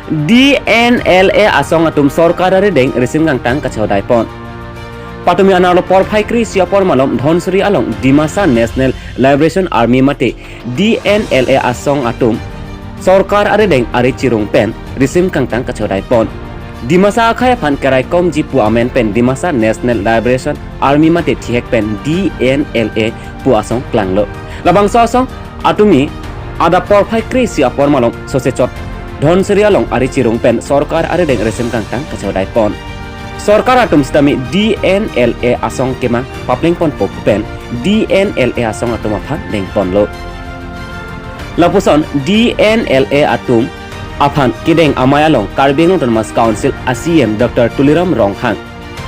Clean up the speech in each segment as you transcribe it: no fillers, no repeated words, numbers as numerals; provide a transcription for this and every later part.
DNLA asong atum sorkar ari deng resim gangtang kachau daipon. Patumi analo porphai kri siapor malom dhonsuri along Dimasa National Liberation Army mate DNLA asong atum sorkar ari deng ari cirung pen resim gangtang kachau daipon. Dimasa akhaya phan kerai kom jipu amen pen Dimasa National Liberation Army mate thihek pen DNLA pu asong klanglo. Labang so asong atumi ada porphai kri siapor malom sosechot Dhonsuri along ari cirung pen sorkar ari deng resim kangtang kachau daipon. Sorkar atum stami DNLA asong kema papling pon pop pen DNLA asong atum aphan deng pon lo. Lapuson DNLA atum aphan kideng amay along Karbi Anglong Autonomous Council ACM Dr. Tuliram Ronghang,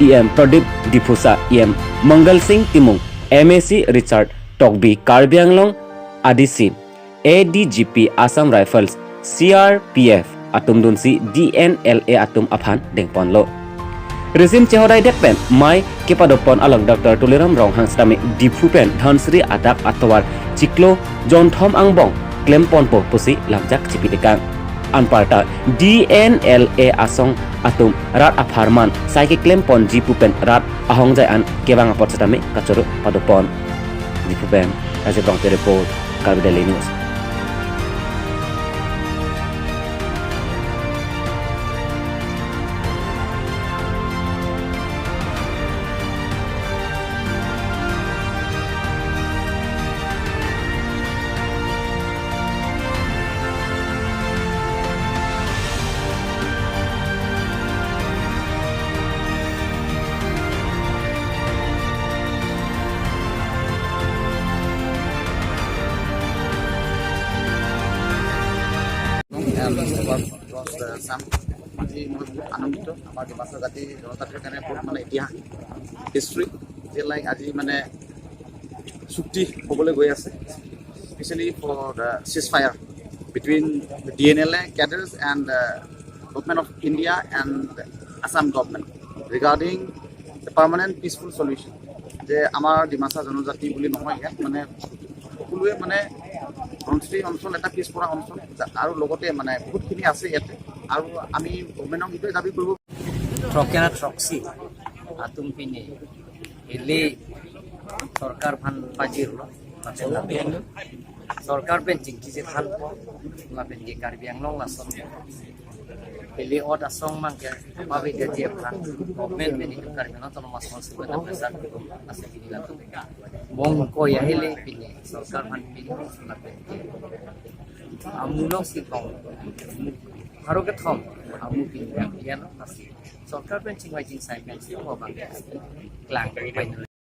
EM Pradip Dipusa, EM Mangal Singh Timung, MAC Richard Tokbi Karbi Anglong ADC, ADGP Assam Rifles, CRPF atum dunsi DNLA atum aphan deng pon lo. Resim cehodai depen mai kepadopon along Dr. Tuliram Ronghang stami dipu pen Dhonsuri adak atawar ciklo jonthom angbong klem pon po pusi lamjak cipidekang. Anparta DNLA asong atum rat apharman saiki klem pon jipu pen rat ahong jai an kebang apot stami kachoro padopon. Dipu pen Rajiv Rongte report Karbi Daily News. across the Assam. আজি মই বহুত আনন্দিত আমাৰ ডিমাচা জাতি জনজাতিৰ কাৰণে বহুত মানে ইতিহাস হিষ্ট্ৰী যে লাইক আজি মানে চুক্তি হ'বলৈ গৈ আছে specially for the cease fire between the DNLA cadres and the government of India and the Assam government regarding the permanent peaceful solution যে আমাৰ ডিমাচা জনজাতি বুলি নহয় ইয়াত মানে সকলোৱে মানে ধনশ্ৰী অঞ্চল এটা পিছপৰা অঞ্চল আৰু লগতে মানে বহুতখিনি আছে ইয়াতে আৰু আমি গভৰ্ণমেণ্টক এইটোৱে দাবী কৰিব ট্ৰকেনা ট্ৰক্সি আতুম পিনে এলি সরকার ফান পাজির সরকার পেন চিংকি যে থান মা পেন গে কার্বি আংলং লাসন এলি অড আসং মাংকে মাবে দে যে ফান গভর্নমেন্ট মেনি কার্বি না তন মাস মাস করে প্রেসার আছে বিনিলা তো বং কো ইয়াহেলে পিনে সরকার ফান পিনে না পেন আমুলক সি কম ভারকে থম আমু পিনে ইয়ানো আছে সরকার পেন চিংবাই চিং সাই পেন সি ও বাংকে ক্লাং